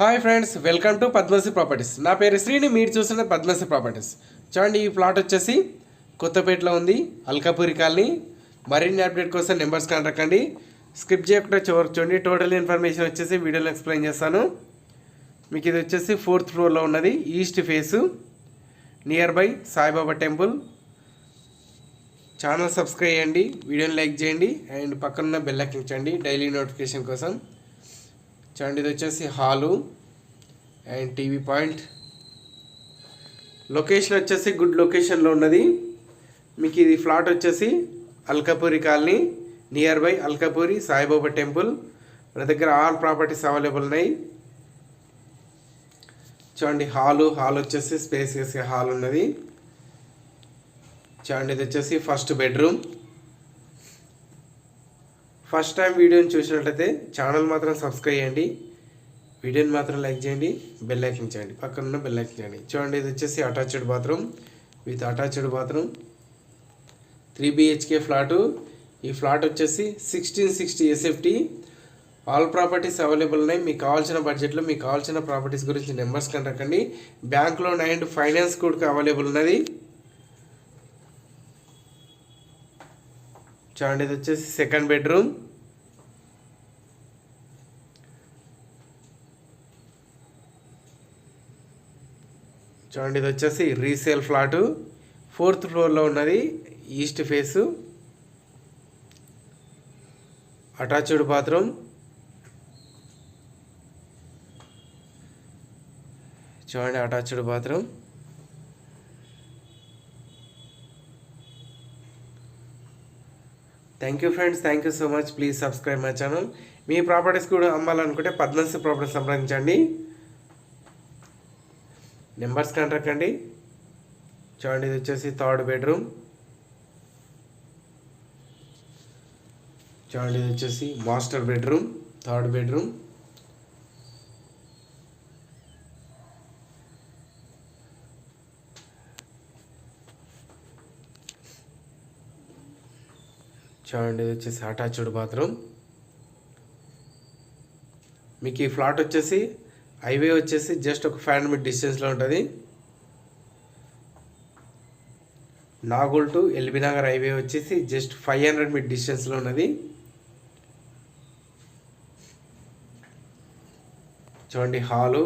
Hi friends, welcome to Padmasri properties. నా పేరు శ్రీని, మీరు చూస్తున్న పద్మశ్రీ ప్రాపర్టీస్. చూడండి, ఈ ప్లాట్ వచ్చేసి కొత్తపేటలో ఉంది, అల్కాపూరి కాలనీ. మరిన్ని అప్డేట్ కోసం నెంబర్స్ కాంటాక్ట్, స్కిప్ చేయకుండా చివరికి చూడండి. టోటల్ ఇన్ఫర్మేషన్ వచ్చేసి వీడియోలో ఎక్స్ప్లెయిన్ చేస్తాను. మీకు ఇది వచ్చేసి 4th ఫ్లోర్లో ఉన్నది, east face, near by Saibaba temple. Channel subscribe చేయండి, వీడియోని లైక్ చేయండి అండ్ పక్కన బెల్ ఐకాన్ చేయండి డైలీ నోటిఫికేషన్ కోసం. చూడండి, ఇది వచ్చేసి hall and TV point. Location వచ్చేసి గుడ్ లొకేషన్లో ఉన్నది. మీకు ఇది ఫ్లాట్ వచ్చేసి Alkapuri colony, near by Alkapuri Saibaba temple. మన దగ్గర ఆల్ ప్రాపర్టీస్ అవైలబుల్ ఉన్నాయి. చూడండి, హాల్ వచ్చేసి స్పేసియస్గా హాల్ ఉన్నది. చూడండి, ఇది వచ్చేసి ఫస్ట్ బెడ్రూమ్. ఫస్ట్ టైం వీడియోని చూసినట్లయితే ఛానల్ మాత్రం సబ్స్క్రైబ్ చేయండి, వీడియోని మాత్రం లైక్ చేయండి, బెల్ ఐకాన్ చేయండి, పక్కన బెల్ ఐకాన్ చేయండి. చూడండి, ఇది వచ్చేసి attached bathroom with attached bathroom, 3 BHK flat. ఈ ఫ్లాట్ వచ్చేసి 1660 SFT. ఆల్ ప్రాపర్టీస్ అవైలబుల్ ఉన్నాయి. మీకు కావాల్సిన బడ్జెట్లో మీకు కావాల్సిన ప్రాపర్టీస్ గురించి నెంబర్స్ కంటాకండి. బ్యాంక్ లోన్ అండ్ ఫైనాన్స్ కూడా అవైలబుల్ ఉన్నది. చూడండి, ఇది వచ్చేసి సెకండ్ బెడ్రూమ్. చూడండి, ఇది వచ్చేసి రీసేల్ ఫ్లాటు, 4th ఫ్లోర్లో ఉన్నది, ఈస్ట్ ఫేసు, అటాచ్డ్ బాత్రూమ్. చూడండి, attached bathroom. Thank you friends, thank you so much. Please subscribe my channel. Me properties కూడా అమ్మాలనుకుంటే పద్మశ్రీ ప్రాపర్టీస్ సంప్రదించండి. నెంబర్స్ కాంటాక్ట్ అండి. చూడండి, ఇది వచ్చేసి థర్డ్ బెడ్రూమ్. చూడండి, ఇది వచ్చేసి మాస్టర్ బెడ్రూమ్, థర్డ్ బెడ్రూమ్. చూడండి, ఇది వచ్చేసి అటాచ్డ్ బాత్రూమ్. మీకు ఈ ఫ్లాట్ వచ్చేసి హైవే వచ్చేసి జస్ట్ ఒక 500 మీటర్ డిస్టెన్స్లో ఉంటుంది. Nagole to LB Nagar highway వచ్చేసి జస్ట్ 500 మీటర్ డిస్టెన్స్లో ఉన్నది. చూడండి, హాలు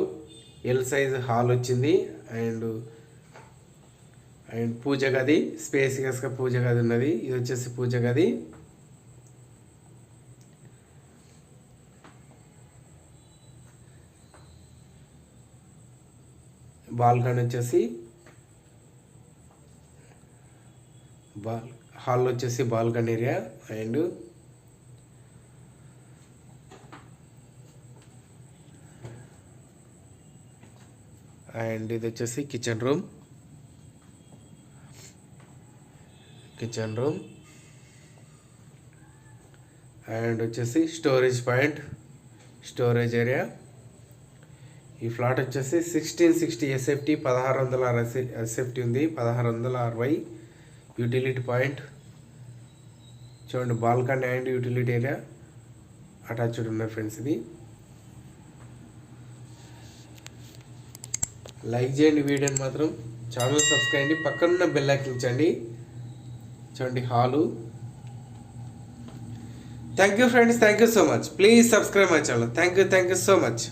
ఎల్ సైజ్ హాల్ వచ్చింది అండ్ పూజ గది, స్పేసియస్గా పూజ గది ఉన్నది. ఇది వచ్చేసి పూజ గది. బాల్కనీ వచ్చేసి హాల్ వచ్చేసి బాల్కనీ ఏరియా అండ్ ఇది వచ్చేసి కిచెన్ రూమ్ అండ్ వచ్చేసి స్టోరేజ్ పాయింట్, స్టోరేజ్ ఏరియా. ఈ ఫ్లాట్ వచ్చేసి 1660 SFT, 1600 SFT ఉంది, 1660 యూటిలిటీ పాయింట్. చూడండి, balcony and utility area attached ఉన్నాయి ఫ్రెండ్స్. ఇది లైక్ చేయండి, వీడియోని మాత్రం ఛానల్ సబ్స్క్రైబ్ చేయండి, పక్కన బెల్ ఐకాన్ చేయండి. చూడండి, hall. Thank you friends, thank you so much. Please subscribe my channel. Thank you so much.